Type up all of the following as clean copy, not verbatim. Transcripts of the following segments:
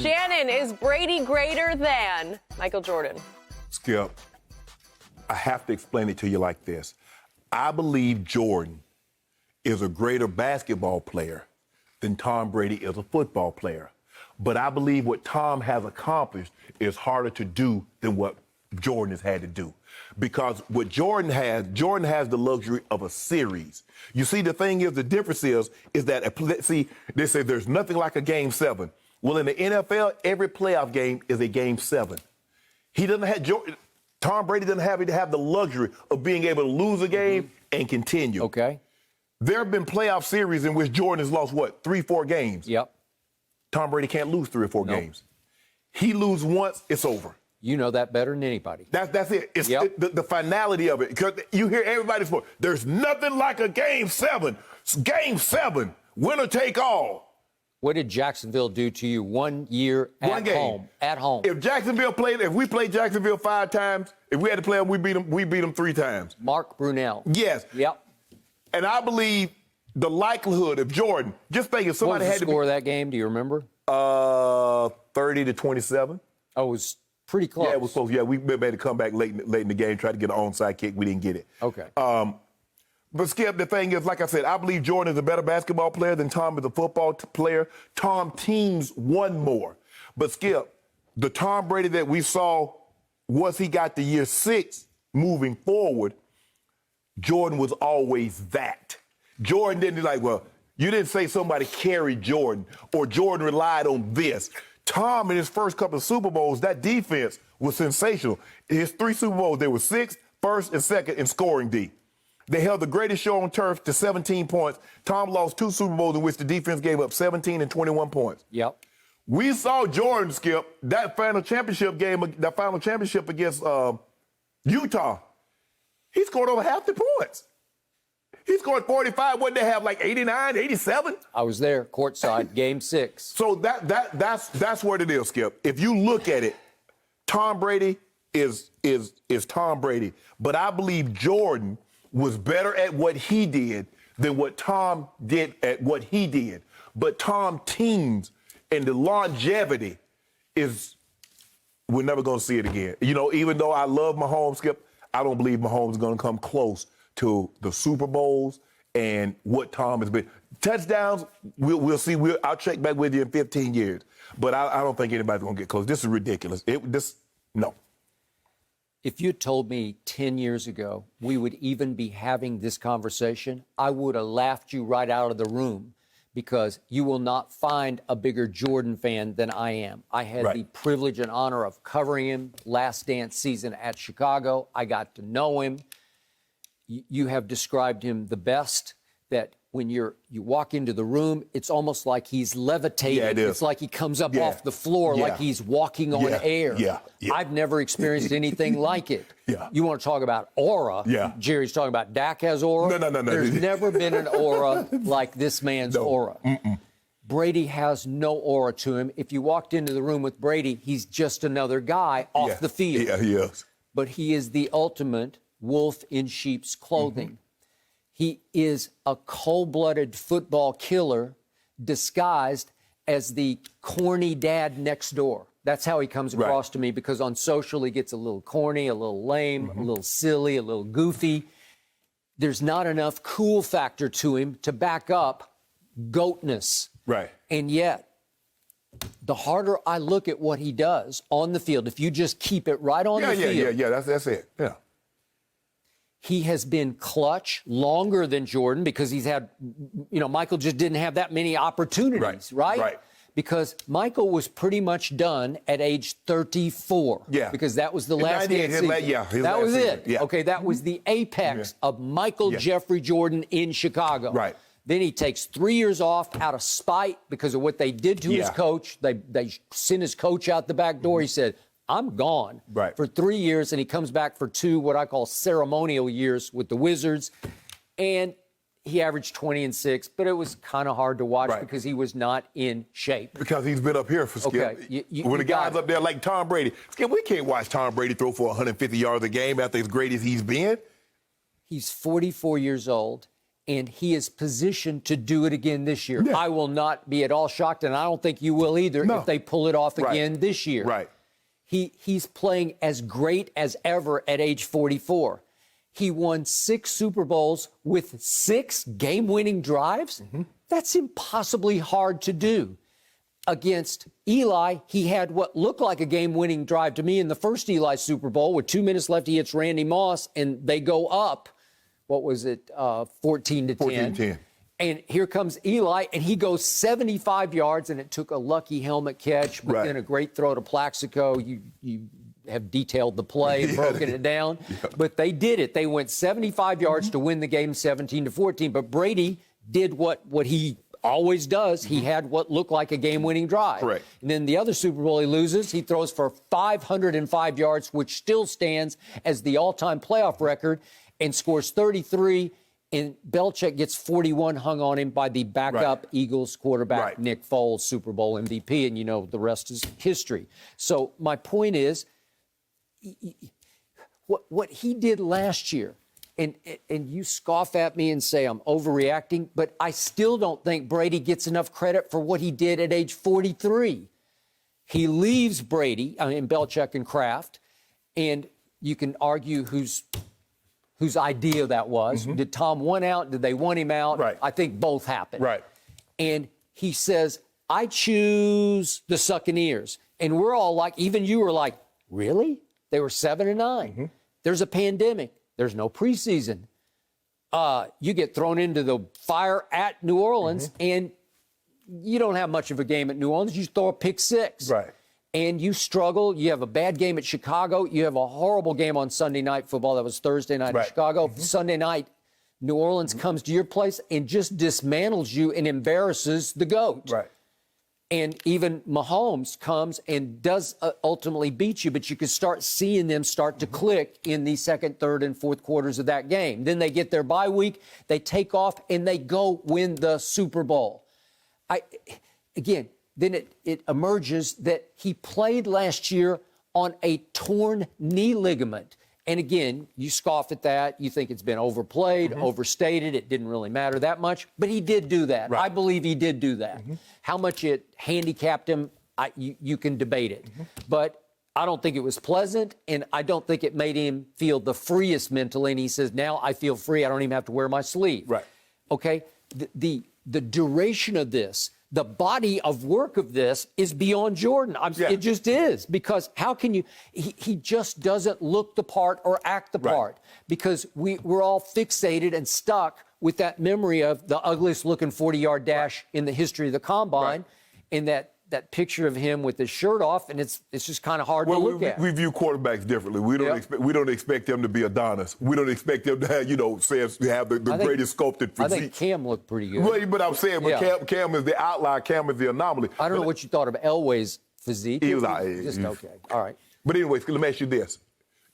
Shannon, is Brady greater than Michael Jordan? Skip, I have to explain it to you like this. I believe Jordan is a greater basketball player than Tom Brady is a football player. But I believe what Tom has accomplished is harder to do than what Jordan has had to do. Because what Jordan has the luxury of a series. You see, the thing is, the difference is that, they say there's nothing like a game 7. Well, in the NFL, every playoff game is a game 7. Tom Brady doesn't have the luxury of being able to lose a game and continue. Okay. There have been playoff series in which Jordan has lost, 3-4 games? Yep. Tom Brady can't lose 3 or 4 games. He loses once, it's over. You know that better than anybody. That's it. It's the finality of it. Because you hear everybody's for there's nothing like a game 7. Game 7, winner take all. What did Jacksonville do to you 1 year at home? At home. If we played Jacksonville 5 times, if we had to play them, we beat them 3 times. Mark Brunell. Yes. Yep. And I believe the likelihood of Jordan, just think if somebody had had the score of that game, do you remember? 30-27. Oh, it was pretty close. Yeah, it was close. Yeah, we made a comeback late in the game, tried to get an onside kick. We didn't get it. Okay. But, Skip, the thing is, like I said, I believe Jordan is a better basketball player than Tom is a football player. Tom teams won more. But, Skip, the Tom Brady that we saw once he got to year 6 moving forward, Jordan was always that. Jordan didn't you didn't say somebody carried Jordan or Jordan relied on this. Tom, in his first couple of Super Bowls, that defense was sensational. His 3 Super Bowls, they were 6th, 1st, and 2nd in scoring D. They held the greatest show on turf to 17 points. Tom lost 2 Super Bowls in which the defense gave up 17 and 21 points. Yep. We saw Jordan, Skip, that final championship against Utah. He scored over half the points. He scored 45. What did they have, 89, 87? I was there, courtside, game 6. So that's what it is, Skip. If you look at it, Tom Brady is Tom Brady. But I believe Jordan was better at what he did than what Tom did at what he did. But Tom teams and the longevity we're never going to see it again. Even though I love Mahomes, Skip, I don't believe Mahomes is going to come close to the Super Bowls and what Tom has been. Touchdowns, we'll see. I'll check back with you in 15 years. But I don't think anybody's going to get close. This is ridiculous. No. If you told me 10 years ago we would even be having this conversation, I would have laughed you right out of the room because you will not find a bigger Jordan fan than I am. I had the privilege and honor of covering him last dance season at Chicago. I got to know him. You have described him the best, that when you walk into the room, it's almost like he's levitating. Yeah, it is. It's like he comes up off the floor like he's walking on air. Yeah. I've never experienced anything like it. Yeah. You want to talk about aura? Yeah. Jerry's talking about Dak has aura. No. There's never been an aura like this man's aura. Mm-mm. Brady has no aura to him. If you walked into the room with Brady, he's just another guy off the field. Yeah, he is. But he is the ultimate wolf in sheep's clothing. Mm-hmm. He is a cold-blooded football killer disguised as the corny dad next door. That's how he comes across to me, because on social he gets a little corny, a little lame, a little silly, a little goofy. There's not enough cool factor to him to back up goatness. Right. And yet, the harder I look at what he does on the field, if you just keep it right on the field. Yeah, that's it. Yeah. He has been clutch longer than Jordan because he's had, Michael just didn't have that many opportunities, right? Right. Because Michael was pretty much done at age 34. Yeah. Because that was the last season. That was it. Yeah. Okay, that was the apex of Michael Jeffrey Jordan in Chicago. Right. Then he takes 3 years off out of spite because of what they did to his coach. They sent his coach out the back door. He said, I'm gone for 3 years, and he comes back for 2 what I call ceremonial years with the Wizards. And he averaged 20 and 6, but it was kind of hard to watch because he was not in shape. Because he's been up here for Skip. Okay. When the guy's up there like Tom Brady, Skip, we can't watch Tom Brady throw for 150 yards a game after as great as he's been. He's 44 years old, and he is positioned to do it again this year. Yeah. I will not be at all shocked, and I don't think you will either if they pull it off again this year. Right. He's playing as great as ever at age 44. He won 6 Super Bowls with 6 game-winning drives. That's impossibly hard to do. Against Eli, he had what looked like a game-winning drive to me in the first Eli Super Bowl. With 2 minutes left, he hits Randy Moss, and they go up, what was it, 14-10. 14-10. And here comes Eli, and he goes 75 yards, and it took a lucky helmet catch, but then a great throw to Plaxico. You have detailed the play, broken it down. But they did it. They went 75 yards to win the game 17-14. But Brady did what he always does. He had what looked like a game-winning drive. Correct. And then the other Super Bowl he loses, he throws for 505 yards, which still stands as the all-time playoff record, and scores 33. And Belichick gets 41 hung on him by the backup Eagles quarterback, Nick Foles, Super Bowl MVP. And, you know, the rest is history. So my point is, what he did last year, and you scoff at me and say I'm overreacting, but I still don't think Brady gets enough credit for what he did at age 43. He leaves Brady, Belichick and Kraft, and you can argue whose idea that was. Did Tom want out? Did they want him out? Right. I think both happened. Right. And he says, I choose the Succaneers. And we're all like, even you were like, really? They were 7-9. There's a pandemic. There's no preseason. You get thrown into the fire at New Orleans, and you don't have much of a game at New Orleans. You throw a pick six. Right. And you struggle. You have a bad game at Chicago. You have a horrible game on Sunday Night Football. That was Thursday night in Chicago. Sunday night, New Orleans comes to your place and just dismantles you and embarrasses the GOAT. Right. And even Mahomes comes and does ultimately beat you, but you can start seeing them start to click in the second, third, and fourth quarters of that game. Then they get their bye week, they take off, and they go win the Super Bowl. Then it emerges that he played last year on a torn knee ligament. And again, you scoff at that. You think it's been overplayed, overstated. It didn't really matter that much. But he did do that. Right. I believe he did do that. How much it handicapped him, you can debate it. But I don't think it was pleasant, and I don't think it made him feel the freest mentally. And he says, now I feel free. I don't even have to wear my sleeve. Right. Okay? The duration of this, the body of work of this is beyond Jordan. It just is, because how can you? He just doesn't look the part or act the part, because we're all fixated and stuck with that memory of the ugliest looking 40-yard dash in the history of the combine, and that picture of him with his shirt off, and it's just kind of hard to look at. We view quarterbacks differently. We don't expect them to be Adonis. We don't expect them to have, have the greatest sculpted physique. I think Cam looked pretty good. Well, but I'm saying, Cam is the outlier. Cam is the anomaly. I don't know what you thought of Elway's physique. He was okay. All right. But anyways, let me ask you this: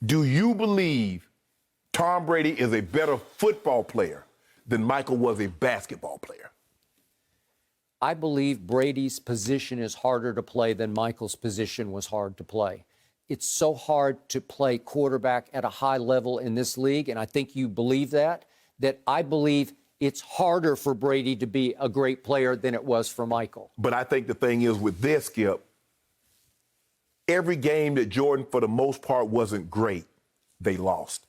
do you believe Tom Brady is a better football player than Michael was a basketball player? I believe Brady's position is harder to play than Michael's position was hard to play. It's so hard to play quarterback at a high level in this league, and I think you believe that I believe it's harder for Brady to be a great player than it was for Michael. But I think the thing is with this, Skip, every game that Jordan, for the most part, wasn't great, they lost.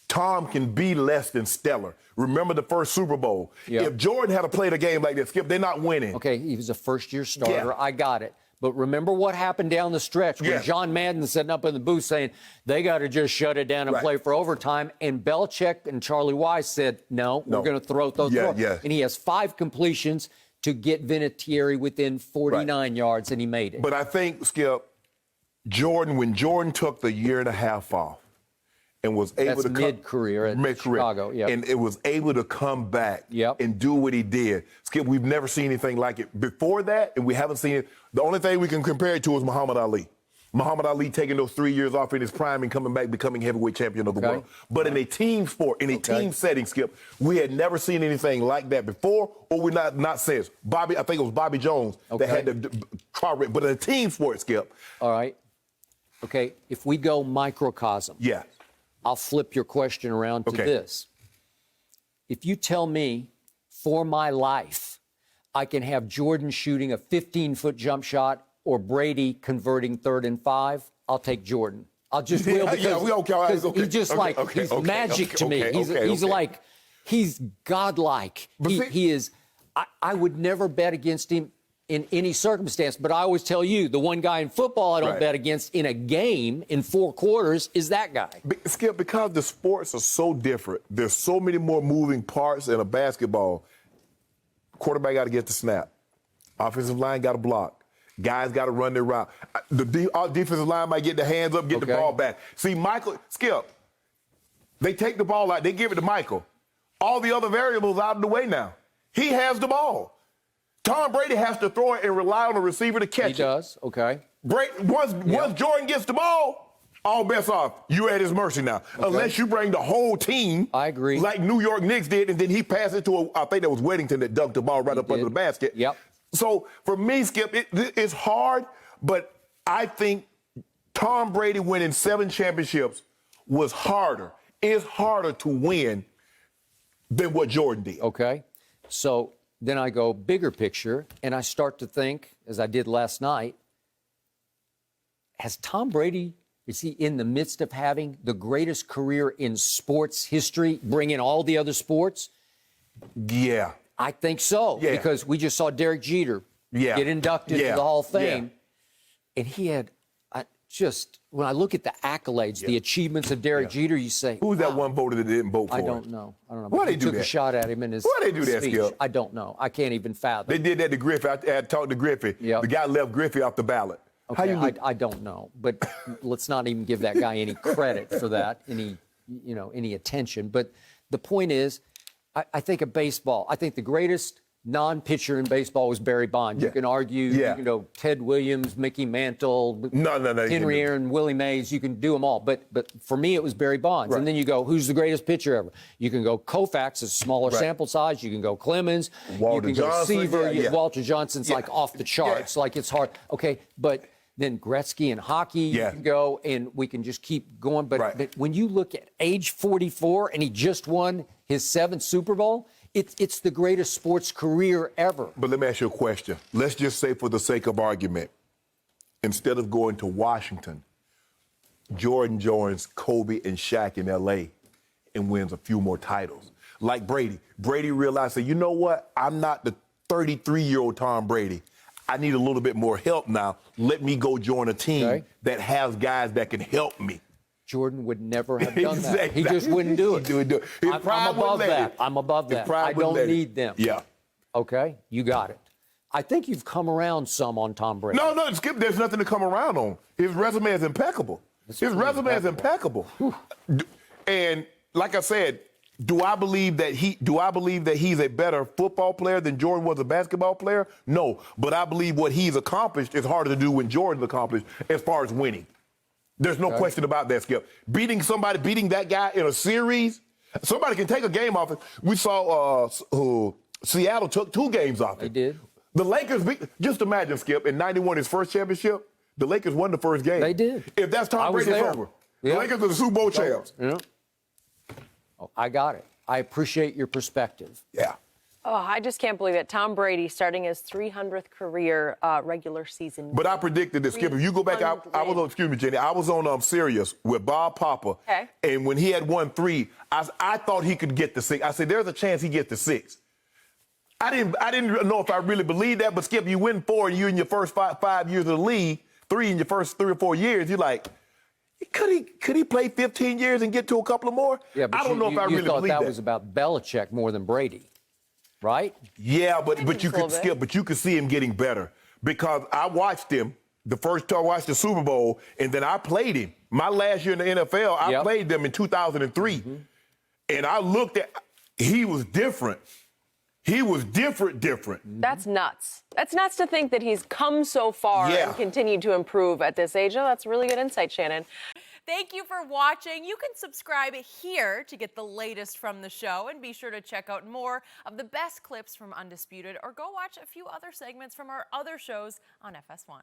Tom can be less than stellar. Remember the first Super Bowl. Yep. If Jordan had to play a game like that, Skip, they're not winning. Okay, he was a first-year starter. I got it. But remember what happened down the stretch when John Madden sitting up in the booth saying, they got to just shut it down and play for overtime. And Belichick and Charlie Wise said, no. We're going to throw those. And he has 5 completions to get Vinatieri within 49 yards, and he made it. But I think, Skip, when Jordan took the year and a half off, and was able to mid-career at Chicago, and it was able to come back and do what he did. Skip, we've never seen anything like it before that, and we haven't seen it. The only thing we can compare it to is Muhammad Ali. Muhammad Ali taking those 3 years off in his prime and coming back, becoming heavyweight champion of the world. But in a team sport, in a team setting, Skip, we had never seen anything like that before, or we're not since. I think it was Bobby Jones that had the car wreck. But in a team sport, Skip. All right. Okay, if we go microcosm. Yeah. I'll flip your question around to this. if you tell me for my life I can have Jordan shooting a 15-foot jump shot or Brady converting 3rd and 5, I'll take Jordan. I'll just will because he's just he's magic to me. He's like, he's godlike. He is. I would never bet against him in any circumstance, but I always tell you, the one guy in football I don't bet against in a game in 4 quarters is that guy. Skip, because the sports are so different, there's so many more moving parts in a basketball. Quarterback got to get the snap. Offensive line got to block. Guys got to run their route. Our defensive line might get the hands up, get the ball back. See, Skip, they take the ball out, they give it to Michael. All the other variables out of the way now. He has the ball. Tom Brady has to throw it and rely on the receiver to catch it. He does, okay. Once Jordan gets the ball, all bets off. You're at his mercy now. Okay. Unless you bring the whole team. I agree. Like New York Knicks did, and then he passed it to, I think that was Weddington that dunked the ball right up under the basket. Yep. So for me, Skip, it's hard, but I think Tom Brady winning 7 championships was harder. It's harder to win than what Jordan did. Okay. So then I go bigger picture, and I start to think, as I did last night, has Tom Brady, is he in the midst of having the greatest career in sports history, bring in all the other sports? Yeah. I think so, because we just saw Derek Jeter get inducted to the Hall of Fame. And he had when I look at the accolades, the achievements of Derek Jeter, you say, who's that one voter that didn't vote for him? I don't know. Why they do took that? a shot at him in his Why they do that, speech. Skip? I don't know. I can't even fathom. They did that to Griffey. I had talked to Griffey. Yep. The guy left Griffey off the ballot. Okay, I don't know, but let's not even give that guy any credit for that, any attention. But the point is, I think of baseball. I think the greatest non-pitcher in baseball was Barry Bonds. You can argue, Ted Williams, Mickey Mantle, Henry Aaron, Willie Mays. You can do them all. But for me, it was Barry Bonds. Right. And then you go, who's the greatest pitcher ever? You can go Koufax, a smaller sample size. You can go Clemens. Walter you can Johnson, go Seaver. Walter Johnson's like off the charts. Like it's hard. Okay, but then Gretzky in hockey, you can go, and we can just keep going. But when you look at age 44 and he just won his 7th Super Bowl, it's the greatest sports career ever. But let me ask you a question. Let's just say, for the sake of argument, instead of going to Washington, Jordan joins Kobe and Shaq in L.A. and wins a few more titles. Like Brady. Brady realized, you know what? I'm not the 33-year-old Tom Brady. I need a little bit more help now. Let me go join a team that has guys that can help me. Jordan would never have done that. He just wouldn't do it. I'm above that. I'm above that. I don't need them. Yeah. Okay? You got it. I think you've come around some on Tom Brady. No, Skip, there's nothing to come around on. His resume is impeccable. His resume is impeccable. And like I said, do I believe that he's a better football player than Jordan was a basketball player? No. But I believe what he's accomplished is harder to do than Jordan's accomplished as far as winning. There's no question about that, Skip. Beating that guy in a series, somebody can take a game off it. We saw Seattle took 2 games off it. They did. The Lakers, just imagine, Skip, in 91, his first championship, the Lakers won the first game. They did. If that's Tom Brady, it's over. The Lakers are the Super Bowl champs. Yeah. Oh, I got it. I appreciate your perspective. Yeah. Oh, I just can't believe it. Tom Brady starting his 300th career regular season. But I predicted this, Skip. If you go back, I was on, excuse me, Jenny, I was on Sirius with Bob Papa. Okay. And when he had won 3, I thought he could get to 6. I said, there's a chance he gets to 6. I didn't know if I really believed that, but Skip, you win 4 and you in your first 5 years of the league, 3 in your first 3 or 4 years, you're like, could he play 15 years and get to a couple of more? Yeah, but I don't know if I really thought believe that. That was about Belichick more than Brady, right? Yeah, but you could, Skip, but you could see him getting better because I watched him the first time I watched the Super Bowl, and then I played him. My last year in the NFL, I played them in 2003, and I looked at, he was different. He was different. That's nuts. That's nuts to think that he's come so far and continued to improve at this age. Oh, that's really good insight, Shannon. Thank you for watching. You can subscribe here to get the latest from the show, and be sure to check out more of the best clips from Undisputed, or go watch a few other segments from our other shows on FS1.